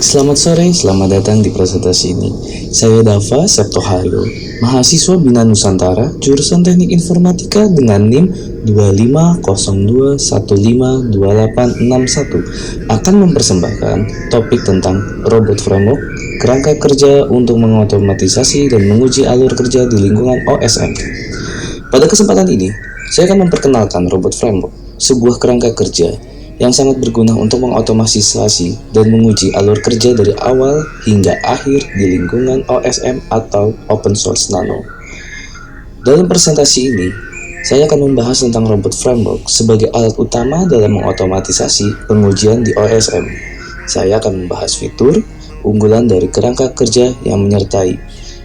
Selamat sore, selamat datang di presentasi ini. Saya Dava Septohario, mahasiswa Bina Nusantara, jurusan Teknik Informatika dengan NIM 2502152861 akan mempersembahkan topik tentang robot framework, kerangka kerja untuk mengotomatisasi dan menguji alur kerja di lingkungan OSM. Pada kesempatan ini, saya akan memperkenalkan robot framework, sebuah kerangka kerja yang sangat berguna untuk mengotomatisasi dan menguji alur kerja dari awal hingga akhir di lingkungan OSM atau Open Source Nano. Dalam presentasi ini, saya akan membahas tentang robot framework sebagai alat utama dalam mengotomatisasi pengujian di OSM. Saya akan membahas fitur, unggulan dari kerangka kerja yang menyertai.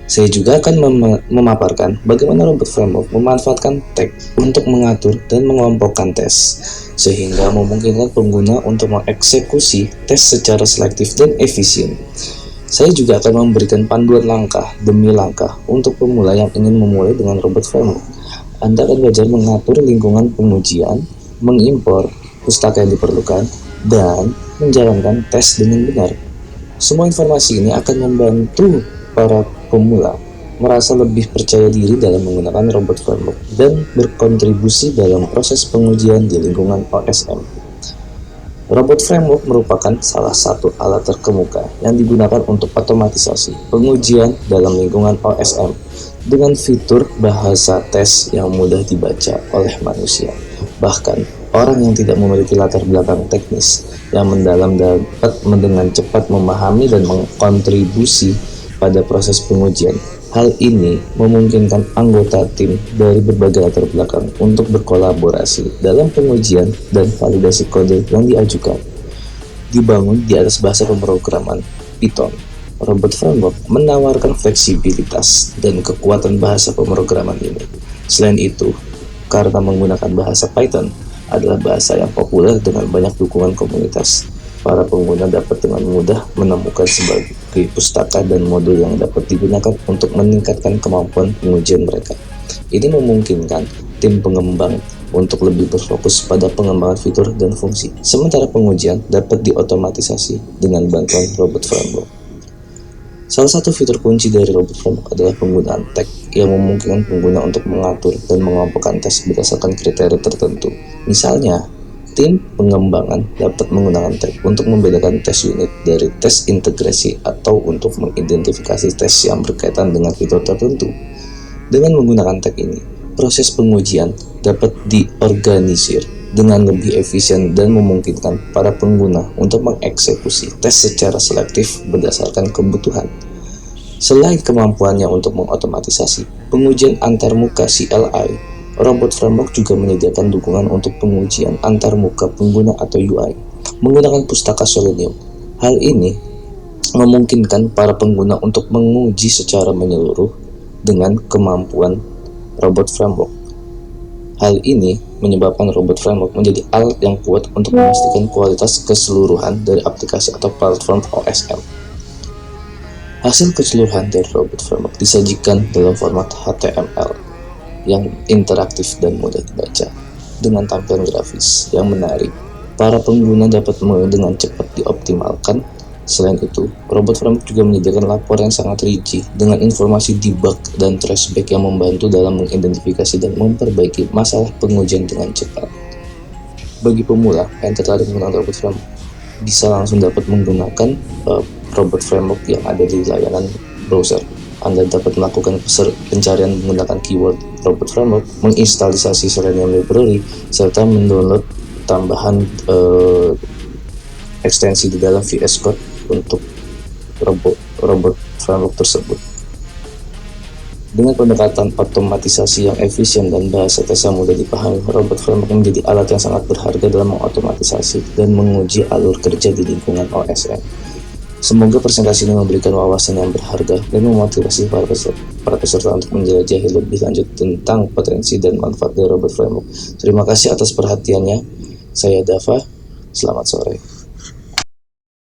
Saya juga akan memaparkan bagaimana robot framework memanfaatkan tag untuk mengatur dan mengelompokkan tes, sehingga memungkinkan pengguna untuk mengeksekusi tes secara selektif dan efisien. Saya juga akan memberikan panduan langkah demi langkah untuk pemula yang ingin memulai dengan robot framework. Anda akan belajar mengatur lingkungan pengujian, mengimpor pustaka yang diperlukan, dan menjalankan tes dengan benar. Semua informasi ini akan membantu para pemula merasa lebih percaya diri dalam menggunakan robot framework dan berkontribusi dalam proses pengujian di lingkungan OSM. Robot framework merupakan salah satu alat terkemuka yang digunakan untuk otomatisasi pengujian dalam lingkungan OSM dengan fitur bahasa tes yang mudah dibaca oleh manusia. Bahkan, orang yang tidak memiliki latar belakang teknis yang mendalam dapat dengan cepat memahami dan mengkontribusi pada proses pengujian. Hal ini memungkinkan anggota tim dari berbagai latar belakang untuk berkolaborasi dalam pengujian dan validasi kode yang diajukan. Dibangun di atas bahasa pemrograman Python, robot framework menawarkan fleksibilitas dan kekuatan bahasa pemrograman ini. Selain itu, karena menggunakan bahasa Python adalah bahasa yang populer dengan banyak dukungan komunitas, para pengguna dapat dengan mudah menemukan sebagai pustaka dan modul yang dapat digunakan untuk meningkatkan kemampuan pengujian mereka. Ini memungkinkan tim pengembang untuk lebih berfokus pada pengembangan fitur dan fungsi, sementara pengujian dapat diotomatisasi dengan bantuan robot framework. Salah satu fitur kunci dari robot framework adalah penggunaan tag yang memungkinkan pengguna untuk mengatur dan mengelompokkan tes berdasarkan kriteria tertentu. Misalnya, tim pengembangan dapat menggunakan tag untuk membedakan tes unit dari tes integrasi atau untuk mengidentifikasi tes yang berkaitan dengan fitur tertentu. Dengan menggunakan tag ini, proses pengujian dapat diorganisir dengan lebih efisien dan memungkinkan para pengguna untuk mengeksekusi tes secara selektif berdasarkan kebutuhan. Selain kemampuannya untuk mengotomatisasi pengujian antarmuka CLI, robot framework juga menyediakan dukungan untuk pengujian antarmuka pengguna atau UI menggunakan pustaka Selenium. Hal ini memungkinkan para pengguna untuk menguji secara menyeluruh dengan kemampuan robot framework. Hal ini menyebabkan robot framework menjadi alat yang kuat untuk memastikan kualitas keseluruhan dari aplikasi atau platform OSM. Hasil keseluruhan dari robot framework disajikan dalam format HTML yang interaktif dan mudah dibaca dengan tampilan grafis yang menarik. Para pengguna dapat dengan cepat dioptimalkan. Selain itu, robot framework juga menyediakan lapor yang sangat rinci dengan informasi debug dan tracebacks yang membantu dalam mengidentifikasi dan memperbaiki masalah pengujian dengan cepat. Bagi pemula yang tertarik menggunakan robot framework, bisa langsung dapat menggunakan robot framework yang ada di layanan browser. Anda dapat melakukan pencarian menggunakan keyword robot framework, menginstalisasi Selenium library, serta mendownload tambahan ekstensi di dalam VS Code untuk robot framework tersebut. Dengan pendekatan otomatisasi yang efisien dan bahasa tes yang mudah dipahami, robot framework menjadi alat yang sangat berharga dalam mengotomatisasi dan menguji alur kerja di lingkungan OSM. Semoga presentasi ini memberikan wawasan yang berharga dan memotivasi para peserta untuk menjelajahi lebih lanjut tentang potensi dan manfaat dari robot framework. Terima kasih atas perhatiannya. Saya Dava, selamat sore.